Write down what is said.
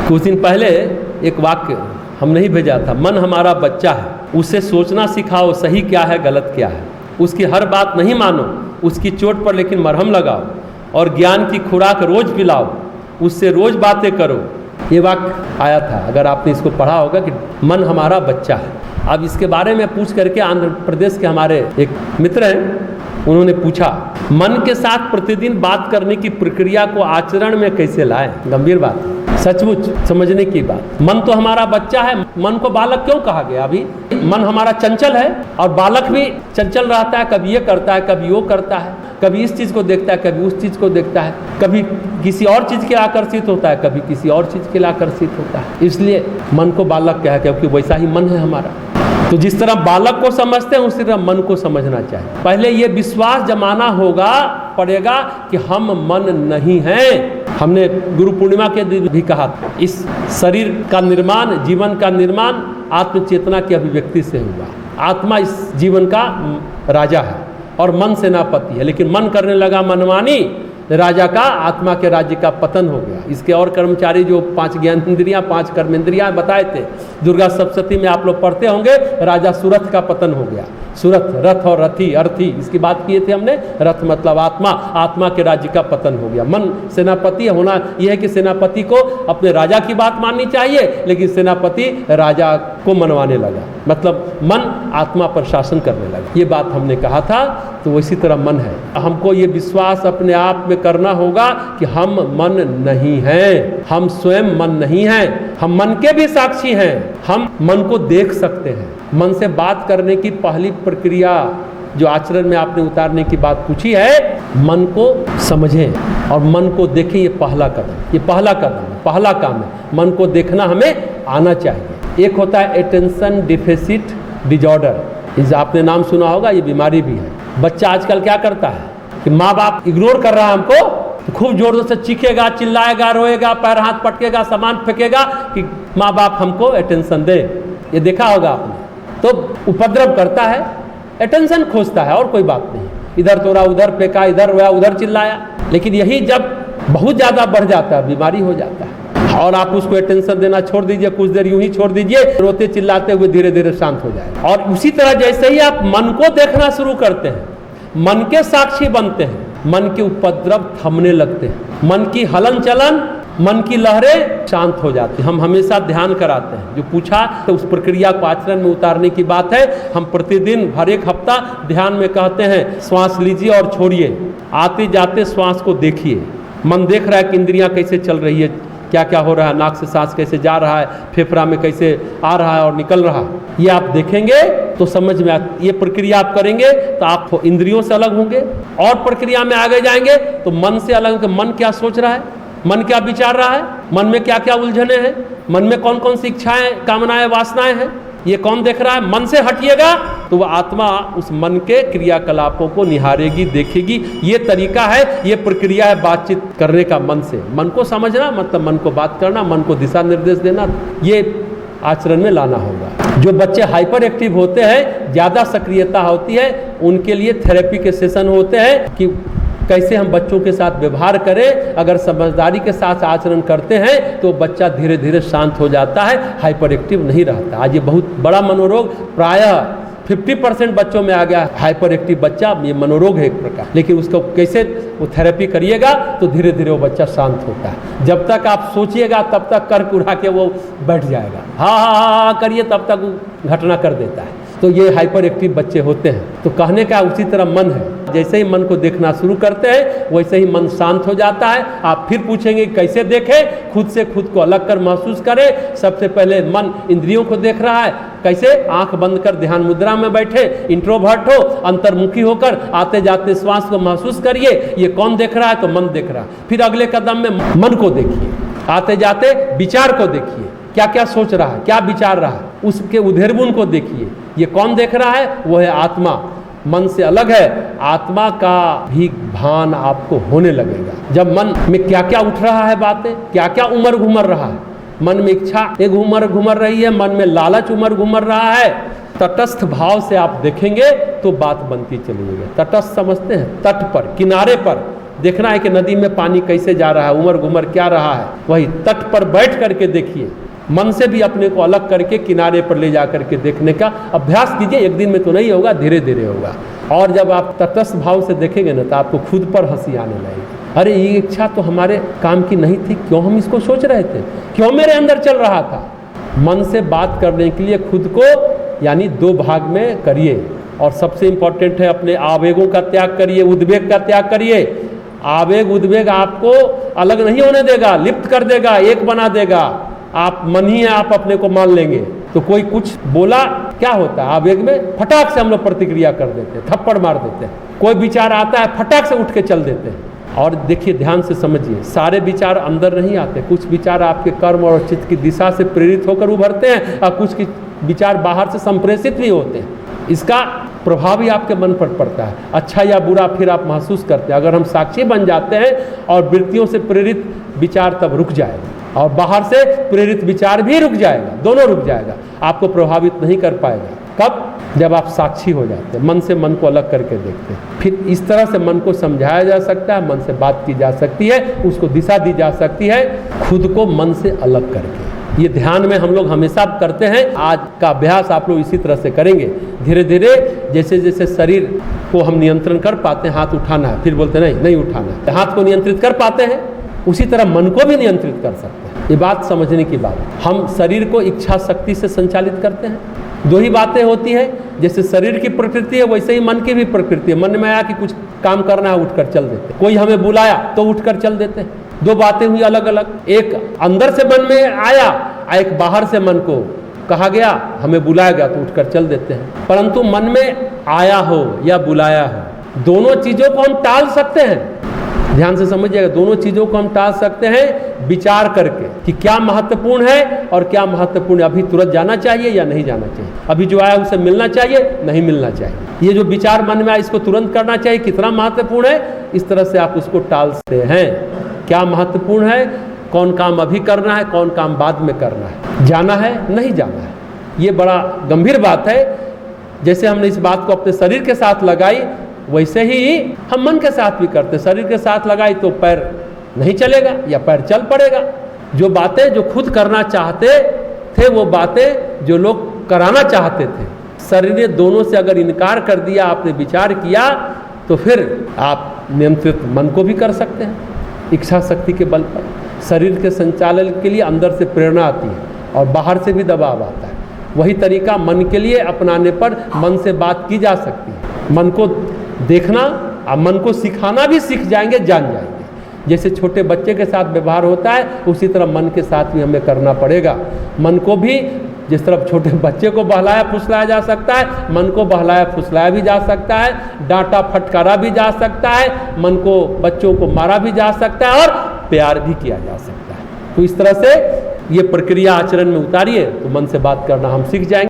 कुछ दिन पहले एक वाक्य हमने ही भेजा था, मन हमारा बच्चा है, उसे सोचना सिखाओ सही क्या है गलत क्या है, उसकी हर बात नहीं मानो, उसकी चोट पर लेकिन मरहम लगाओ, और ज्ञान की खुराक रोज पिलाओ, उससे रोज बातें करो। ये वाक्य आया था, अगर आपने इसको पढ़ा होगा कि मन हमारा बच्चा है। अब इसके बारे में पूछ करके आंध्र प्रदेश के हमारे एक मित्र हैं, उन्होंने पूछा मन के साथ प्रतिदिन बात करने की प्रक्रिया को आचरण में कैसे लाएं। गंभीर बात है, सचमुच समझने की बात। मन तो हमारा बच्चा है, मन को बालक क्यों कहा गया? अभी मन हमारा चंचल है और बालक भी चंचल रहता है, कभी ये करता है कभी वो करता है, कभी इस चीज़ को देखता है कभी उस चीज़ को देखता है, कभी किसी और चीज़ के आकर्षित होता है कभी किसी और चीज़ के लिए आकर्षित होता है। इसलिए मन को बालक कहा, क्योंकि वैसा ही मन है हमारा। तो जिस तरह बालक को समझते हैं उसी तरह मन को समझना चाहिए। पहले ये विश्वास जमाना पड़ेगा कि हम मन नहीं हैं। हमने गुरु पूर्णिमा के दिन भी कहा था, इस शरीर का निर्माण, जीवन का निर्माण आत्म चेतना की अभिव्यक्ति से हुआ। आत्मा इस जीवन का राजा है और मन सेनापति है, लेकिन मन करने लगा मनमानी, राजा का, आत्मा के राज्य का पतन हो गया। इसके और कर्मचारी जो 5 ज्ञानेंद्रियां 5 कर्मेंद्रियां बताए थे, दुर्गा सप्तशती में आप लोग पढ़ते होंगे, राजा सुरथ का पतन हो गया। सुरथ, रथ और रथी, अर्थी, इसकी बात किए थे हमने। रथ मतलब आत्मा, आत्मा के राज्य का पतन हो गया। मन सेनापति होना यह है कि सेनापति को अपने राजा की बात माननी चाहिए, लेकिन सेनापति राजा को मनवाने लगा, मतलब मन आत्मा पर शासन करने लगा। ये बात हमने कहा था। तो इसी तरह मन है, हमको ये विश्वास अपने आप में करना होगा कि हम मन नहीं हैं, हम स्वयं मन नहीं हैं, हम मन के भी साक्षी हैं। हम मन को देख सकते हैं। मन से बात करने की पहली प्रक्रिया जो आचरण में आपने उतारने की बात पूछी है, मन को समझें और मन को देखें। ये पहला कदम, ये पहला कदम है, पहला काम है। मन को देखना हमें आना चाहिए। एक होता है अटेंशन डिफिसिट डिजॉर्डर, इस आपने नाम सुना होगा, ये बीमारी भी है। बच्चा आजकल क्या करता है कि माँ बाप इग्नोर कर रहा है हमको, तो खूब जोर से चीखेगा, चिल्लाएगा, रोएगा, पैर हाथ पटकेगा, सामान फेंकेगा कि माँ बाप हमको अटेंशन दे। ये देखा होगा आपने। तो उपद्रव करता है, अटेंशन खोजता है, और कोई बात नहीं। इधर तोड़ा, उधर फेंका, इधर रोया, उधर चिल्लाया। लेकिन यही जब बहुत ज़्यादा बढ़ जाता है, बीमारी हो जाता है, और आप उसको अटेंशन देना छोड़ दीजिए, कुछ देर यूं ही छोड़ दीजिए, रोते चिल्लाते हुए धीरे धीरे शांत हो जाएगा। और उसी तरह जैसे ही आप मन को देखना शुरू करते हैं, मन के साक्षी बनते हैं, मन के उपद्रव थमने लगते हैं, मन की हलन चलन, मन की लहरें शांत हो जाती हैं। हम हमेशा ध्यान कराते हैं, जो पूछा तो उस प्रक्रिया को आचरण में उतारने की बात है। हम प्रतिदिन हर एक हफ्ता ध्यान में कहते हैं, श्वास लीजिए और छोड़िए, आते जाते श्वास को देखिए। मन देख रहा है कि इंद्रियां कैसे चल रही है, क्या क्या हो रहा है, नाक से सांस कैसे जा रहा है, फेफड़ा में कैसे आ रहा है और निकल रहा है, ये आप देखेंगे तो समझ में ये प्रक्रिया आप करेंगे तो आप इंद्रियों से अलग होंगे। और प्रक्रिया में आगे जाएंगे तो मन से अलग होंगे। मन क्या सोच रहा है, मन क्या विचार रहा है, मन में क्या क्या उलझने हैं, मन में कौन कौन सी इच्छाएं, कामनाएं, वासनाएं हैं, ये कौन देख रहा है। मन से हटिएगा तो वह आत्मा उस मन के क्रियाकलापों को निहारेगी, देखेगी। ये तरीका है, ये प्रक्रिया है बातचीत करने का मन से। मन को समझना मतलब मन को बात करना, मन को दिशा निर्देश देना, ये आचरण में लाना होगा। जो बच्चे हाइपर एक्टिव होते हैं, ज़्यादा सक्रियता होती है, उनके लिए थेरेपी के सेशन होते हैं कि कैसे हम बच्चों के साथ व्यवहार करें। अगर समझदारी के साथ आचरण करते हैं तो बच्चा धीरे धीरे शांत हो जाता है, हाइपर एक्टिव नहीं रहता। आज ये बहुत बड़ा मनोरोग, प्रायः 50% बच्चों में आ गया हाइपर एक्टिव बच्चा, ये मनोरोग है एक प्रकार। लेकिन उसको कैसे वो थेरेपी करिएगा तो धीरे धीरे वो बच्चा शांत होता है। जब तक आप सोचिएगा तब तक कर कुरा के वो बैठ जाएगा, हाँ हाँ हाँ करिए, तब तक वो घटना कर देता है। तो ये हाइपर एक्टिव बच्चे होते हैं। तो कहने का उसी तरह मन है, जैसे ही मन को देखना शुरू करते हैं वैसे ही मन शांत हो जाता है। आप फिर पूछेंगे कैसे देखें, खुद से खुद को अलग कर महसूस करें। सबसे पहले मन इंद्रियों को देख रहा है, कैसे आंख बंद कर ध्यान मुद्रा में बैठे, इंट्रोवर्ट हो, अंतर्मुखी होकर आते जाते श्वास को महसूस करिए। ये कौन देख रहा है, तो मन देख रहा है। फिर अगले कदम में मन को देखिए, आते जाते विचार को देखिए, क्या क्या सोच रहा है, क्या विचार रहा है, उसके उधेरबुन को देखिए। ये कौन देख रहा है, वो है आत्मा। मन से अलग है, आत्मा का भी भान आपको होने लगेगा। जब मन में क्या क्या उठ रहा है बातें, क्या क्या उमर घुमर रहा है, मन में इच्छा एक उमर घुमर रही है, मन में लालच उमर घुमर रहा है, तटस्थ भाव से आप देखेंगे तो बात बनती चली जाएगी। तटस्थ समझते हैं, तट पर, किनारे पर, देखना है कि नदी में पानी कैसे जा रहा है, उमर घुमर क्या रहा है, वही तट पर बैठ करके देखिए। मन से भी अपने को अलग करके किनारे पर ले जा करके देखने का अभ्यास कीजिए। एक दिन में तो नहीं होगा, धीरे धीरे होगा। और जब आप तटस्थ भाव से देखेंगे ना, तो आपको खुद पर हंसी आने लगेगी। अरे ये इच्छा तो हमारे काम की नहीं थी, क्यों हम इसको सोच रहे थे, क्यों मेरे अंदर चल रहा था। मन से बात करने के लिए खुद को यानी 2 भाग में करिए। और सबसे इम्पोर्टेंट है, अपने आवेगों का त्याग करिए, उद्वेग का त्याग करिए। आवेग उद्वेग आपको अलग नहीं होने देगा, लिप्त कर देगा, एक बना देगा। आप मन ही है, आप अपने को मान लेंगे। तो कोई कुछ बोला, क्या होता है आवेग में, फटाक से हम लोग प्रतिक्रिया कर देते हैं, थप्पड़ मार देते हैं। कोई विचार आता है, फटाक से उठ के चल देते हैं। और देखिए, ध्यान से समझिए, सारे विचार अंदर नहीं आते। कुछ विचार आपके कर्म और चित्त की दिशा से प्रेरित होकर उभरते हैं, और कुछ विचार बाहर से संप्रेषित भी होते हैं। इसका प्रभाव ही आपके मन पर पड़ता है, अच्छा या बुरा, फिर आप महसूस करते हैं। अगर हम साक्षी बन जाते हैं और वृत्तियों से प्रेरित विचार तब रुक जाएगा, और बाहर से प्रेरित विचार भी रुक जाएगा, दोनों रुक जाएगा, आपको प्रभावित नहीं कर पाएगा। कब? जब आप साक्षी हो जाते हैं, मन से मन को अलग करके देखते हैं। फिर इस तरह से मन को समझाया जा सकता है, मन से बात की जा सकती है, उसको दिशा दी जा सकती है, खुद को मन से अलग करके। ये ध्यान में हम लोग हमेशा करते हैं। आज का अभ्यास आप लोग इसी तरह से करेंगे। धीरे धीरे जैसे जैसे शरीर को हम नियंत्रण कर पाते हैं, हाथ उठाना है, फिर बोलते नहीं उठाना है, हाथ को नियंत्रित कर पाते हैं, उसी तरह मन को भी नियंत्रित कर सकते हैं। ये बात समझने की बात है। हम शरीर को इच्छा शक्ति से संचालित करते हैं। 2 ही बातें होती हैं, जैसे शरीर की प्रकृति है वैसे ही मन की भी प्रकृति है। मन में आया कि कुछ काम करना है, उठकर चल देते। कोई हमें बुलाया तो उठकर चल देते हैं। 2 बातें हुई अलग अलग। एक अंदर से मन में आया, एक बाहर से मन को कहा गया, हमें बुलाया गया तो उठकर चल देते हैं। परंतु मन में आया हो या बुलाया हो, दोनों चीज़ों को हम टाल सकते हैं। ध्यान से समझिएगा, दोनों चीज़ों को हम टाल सकते हैं विचार करके कि क्या महत्वपूर्ण है और क्या महत्वपूर्ण है। अभी तुरंत जाना चाहिए या नहीं जाना चाहिए, अभी जो आया उसे मिलना चाहिए नहीं मिलना चाहिए। ये जो विचार मन में आया, इसको तुरंत करना चाहिए, कितना महत्वपूर्ण है, इस तरह से आप उसको टाल सकते हैं। क्या महत्वपूर्ण है, कौन काम अभी करना है, कौन काम बाद में करना है, जाना है नहीं जाना है। ये बड़ा गंभीर बात है। जैसे हमने इस बात को अपने शरीर के साथ लगाई, वैसे ही हम मन के साथ भी करते। शरीर के साथ लगाई तो पैर नहीं चलेगा या पैर चल पड़ेगा। जो बातें जो खुद करना चाहते थे, वो बातें जो लोग कराना चाहते थे, शरीर ने दोनों से अगर इनकार कर दिया, आपने विचार किया, तो फिर आप नियंत्रित मन को भी कर सकते हैं इच्छा शक्ति के बल पर। शरीर के संचालन के लिए अंदर से प्रेरणा आती है और बाहर से भी दबाव आता है। वही तरीका मन के लिए अपनाने पर मन से बात की जा सकती है। मन को देखना और मन को सिखाना भी सीख जाएंगे, जान जाएंगे। जैसे छोटे बच्चे के साथ व्यवहार होता है, उसी तरह मन के साथ भी हमें करना पड़ेगा। मन को भी जिस तरह छोटे बच्चे को बहलाया फुसलाया जा सकता है, मन को बहलाया फुसलाया भी जा सकता है, डांटा फटकारा भी जा सकता है, मन को बच्चों को मारा भी जा सकता है और प्यार भी किया जा सकता है। तो इस तरह से ये प्रक्रिया आचरण में उतारिए तो मन से बात करना हम सीख जाएंगे।